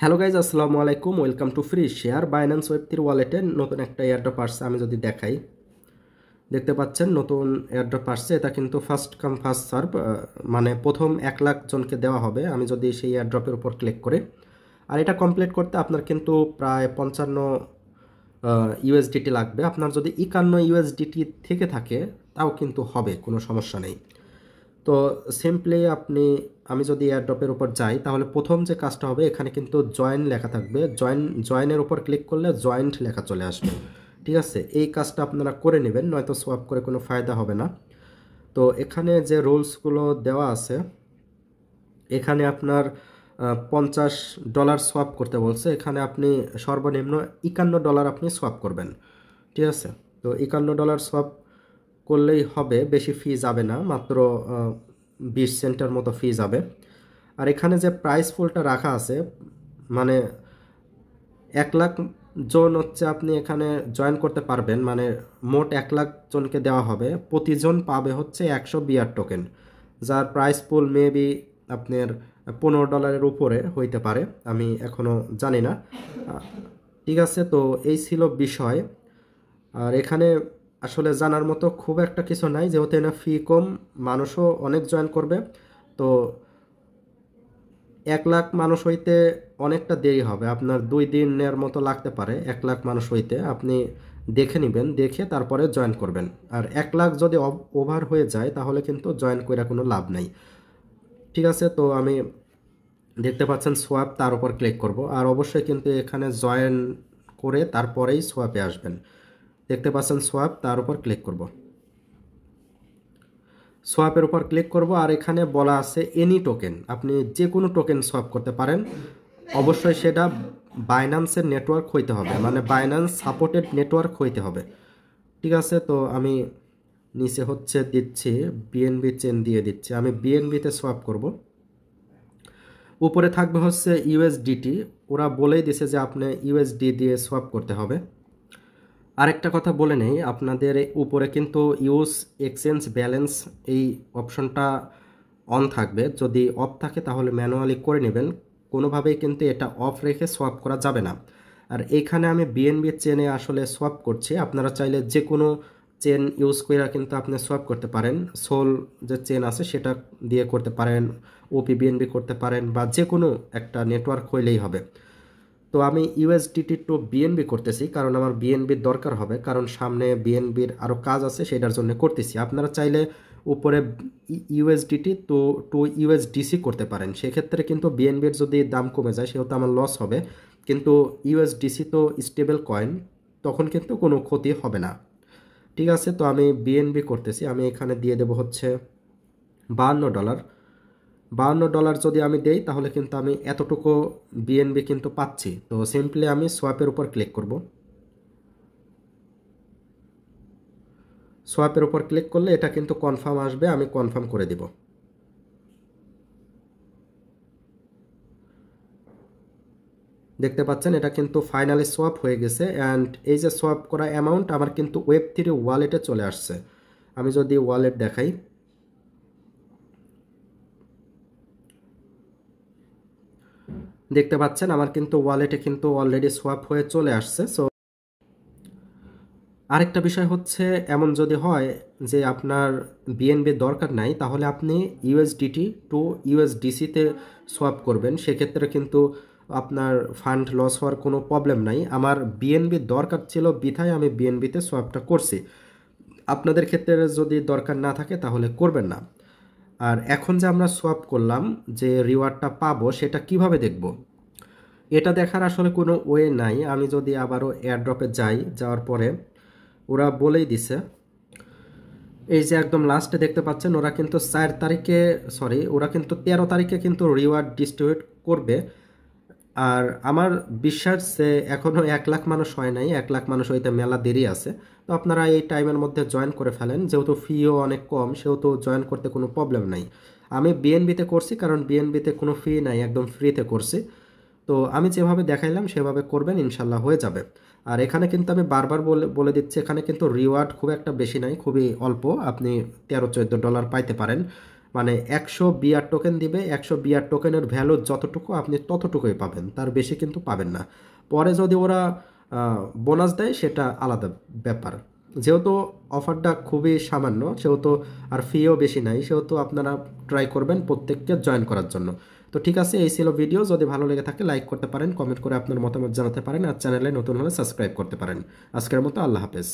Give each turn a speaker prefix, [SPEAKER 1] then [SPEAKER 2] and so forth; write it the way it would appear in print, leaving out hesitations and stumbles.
[SPEAKER 1] Hello guys, আসসালামু আলাইকুম। Welcome to free share. Binance ওয়েব3 ওয়ালেটে নতুন একটা এয়ারড্রপ আসছে। আমি যদি দেখাই, দেখতে পাচ্ছেন নতুন এয়ারড্রপ আসছে। এটা কিন্তু ফার্স্ট কাম ফার্স্ট সার্ভ, মানে প্রথম 1 লাখ জনকে দেওয়া হবে। আমি যদি সেই এয়ারড্রপের উপর ক্লিক করি, আর এটা কমপ্লিট করতে আপনার কিন্তু প্রায় 55 ইউএসডিটি লাগবে। আপনার যদি 51 ইউএসডিটি থেকে থাকে তাও কিন্তু হবে, কোনো সমস্যা নেই। তো সিম্পলি আমি যদি এয়ারড্রপের উপর যাই, তাহলে প্রথম যে কাজটা হবে, এখানে কিন্তু জয়েন লেখা থাকবে। জয়েনের উপর ক্লিক করলে জয়েন্ট লেখা চলে আসবে। ঠিক আছে, এই কাজটা আপনারা করে নেবেন, নয়তো সোয়াপ করে কোনো ফায়দা হবে না। তো এখানে যে রুলসগুলো দেওয়া আছে, এখানে আপনার $50 সোয়াপ করতে বলছে। এখানে আপনি সর্বনিম্ন $51 আপনি সোয়াপ করবেন। ঠিক আছে, তো $51 সোয়াপ করলেই হবে, বেশি ফি যাবে না, মাত্র 20 সেন্টের মতো ফি যাবে। আর এখানে যে প্রাইস পুলটা রাখা আছে, মানে 1 লাখ জন হচ্ছে আপনি এখানে জয়েন করতে পারবেন, মানে মোট 1 লাখ জনকে দেওয়া হবে। প্রতিজন পাবে হচ্ছে 100 বিআর টোকেন, যার প্রাইস পুল মেবি আপনার $15 উপরে হইতে পারে, আমি এখনও জানি না। ঠিক আছে, তো এই ছিল বিষয়। আর এখানে আসলে জানার মতো খুব একটা কিছু নাই, যেহেতু এখানে ফি কম, মানুষও অনেক জয়েন করবে। তো 1 লাখ মানুষ হইতে অনেকটা দেরি হবে, আপনার 2 দিনের মতো লাগতে পারে 1 লাখ মানুষ হইতে। আপনি দেখে নেবেন, দেখে তারপরে জয়েন করবেন। আর 1 লাখ যদি ওভার হয়ে যায়, তাহলে কিন্তু জয়েন করে কোনো লাভ নাই। ঠিক আছে, তো আমি দেখতে পাচ্ছেন সোয়াপ, তার উপর ক্লিক করব। আর অবশ্যই কিন্তু এখানে জয়েন করে তারপরেই সোয়াপে আসবেন। দেখতে পাচ্ছেন সোয়াপ, তার উপর ক্লিক করব। সোয়াপের উপর ক্লিক করব, আর এখানে বলা আছে এনি টোকেন, আপনি যে কোনো টোকেন সোয়াপ করতে পারেন। অবশ্যই সেটা বাইন্যান্সের নেটওয়ার্ক হইতে হবে, মানে বাইন্যান্স সাপোর্টেড নেটওয়ার্ক হইতে হবে। ঠিক আছে, তো আমি নিচে হচ্ছে দিচ্ছি বিএনবি চেন দিয়ে দিচ্ছি, আমি বিএনবিতে সোয়াপ করব। উপরে থাকবে হচ্ছে ইউএসডিটি, ওরা বলেই দিছে যে আপনি ইউএসডি দিয়ে সোয়াপ করতে হবে। আরেকটা কথা বলে নেই, আপনাদের উপরে কিন্তু ইউজ এক্সচেঞ্জ ব্যালেন্স এই অপশনটা অন থাকবে। যদি অফ থাকে তাহলে ম্যানুয়ালি করে নেবেন, কোনোভাবেই কিন্তু এটা অফ রেখে সোয়াপ করা যাবে না। আর এইখানে আমি বিএনবি চেনে আসলে সোয়াপ করছি, আপনারা চাইলে যে কোনো চেন ইউজ করে কিন্তু আপনি সোয়াপ করতে পারেন। সোল যে চেন আছে সেটা দিয়ে করতে পারেন, ওপি বিএনবি করতে পারেন, বা যে কোনো একটা নেটওয়ার্ক হইলেই হবে। তো আমি ইউএসডিটি টু বিএনবি করতেছি, কারণ আমার বিএনবির দরকার হবে, কারণ সামনে বিএনবির আরও কাজ আছে, সেটার জন্য করতেছি। আপনারা চাইলে উপরে ইউএসডিটি টু ইউএসডিসি করতে পারেন, সেক্ষেত্রে কিন্তু বিএনবির যদি দাম কমে যায় সেহেতু আমার লস হবে। কিন্তু ইউএসডিসি তো স্টেবল কয়েন, তখন কিন্তু কোনো ক্ষতি হবে না। ঠিক আছে, তো আমি বিএনবি করতেছি, আমি এখানে দিয়ে দেব হচ্ছে $52। $52 যদি আমি দেই, তাহলে কিন্তু আমি এতটুকু বিএনবি কিন্তু পাচ্ছি। তো সিম্পলি আমি সোয়াপের উপর ক্লিক করব। সোয়াপের উপর ক্লিক করলে এটা কিন্তু কনফার্ম আসবে, আমি কনফার্ম করে দিব। দেখতে পাচ্ছেন এটা কিন্তু ফাইনালি সোয়াপ হয়ে গেছে। অ্যান্ড এই যে সোয়াপ করা অ্যামাউন্ট আমার কিন্তু ওয়েব3 ওয়ালেটে চলে আসছে। আমি যদি ওয়ালেট দেখাই, দেখতে পাচ্ছেন আমার কিন্তু ওয়ালেটে কিন্তু অলরেডি সোয়াপ হয়ে চলে আসছে। সো আরেকটা বিষয় হচ্ছে, এমন যদি হয় যে আপনার বিএনবি দরকার নাই, তাহলে আপনি ইউএসডিটি টু ইউএসডিসিতে সোয়াপ করবেন, সেক্ষেত্রে কিন্তু আপনার ফান্ড লস হওয়ার কোনো প্রবলেম নাই। আমার বিএনবি দরকার ছিল বিধায় আমি বিএনবিতে সোয়াপটা করছি। আপনাদের ক্ষেত্রে যদি দরকার না থাকে তাহলে করবেন না। আর এখন যে আমরা সোয়াপ করলাম, যে রিওয়ার্ডটা পাবো সেটা কিভাবে দেখব, এটা দেখার আসলে কোনো ওয়ে নাই। আমি যদি আবারও এয়ারড্রপে যাই, যাওয়ার পরে ওরা বলেই দিছে, এই যে একদম লাস্টে দেখতে পাচ্ছেন ওরা কিন্তু 4 তারিখে, সরি, ওরা কিন্তু 13 তারিখে কিন্তু রিওয়ার্ড ডিস্ট্রিবিউট করবে। আর আমার বিশ্বাস যে এখনও 1 লাখ মানুষ হয় নাই, 1 লাখ মানুষ হইতে মেলা দেরি আছে। তো আপনারা এই টাইমের মধ্যে জয়েন করে ফেলেন, যেহেতু ফিও অনেক কম, সেহেতু জয়েন করতে কোনো প্রবলেম নাই। আমি বিএনবিতে করছি, কারণ বিএনবিতে কোনো ফি নাই, একদম ফ্রিতে করছি। তো আমি যেভাবে দেখাইলাম সেভাবে করবেন, ইনশাল্লাহ হয়ে যাবে। আর এখানে কিন্তু আমি বারবার বলে বলে দিচ্ছি, এখানে কিন্তু রিওয়ার্ড খুব একটা বেশি নাই, খুবই অল্প, আপনি $13-14 পাইতে পারেন। মানে 100 বিআর টোকেন দিবে, 100 বিআর টোকেনের ভ্যালু যতটুকু আপনি ততটুকুই পাবেন, তার বেশি কিন্তু পাবেন না। পরে যদি ওরা বোনাস দেয় সেটা আলাদা ব্যাপার। যেহেতু অফারটা খুবই সামান্য, সেহেতু আর ফিও বেশি নাই, সেহেতু আপনারা ট্রাই করবেন প্রত্যেককে জয়েন করার জন্য। তো ঠিক আছে, এই ছিল ভিডিও। যদি ভালো লেগে থাকে লাইক করতে পারেন, কমেন্ট করে আপনার মতামত জানাতে পারেন, আর চ্যানেলে নতুন হলে সাবস্ক্রাইব করতে পারেন। আজকের মতো আল্লাহ হাফেজ।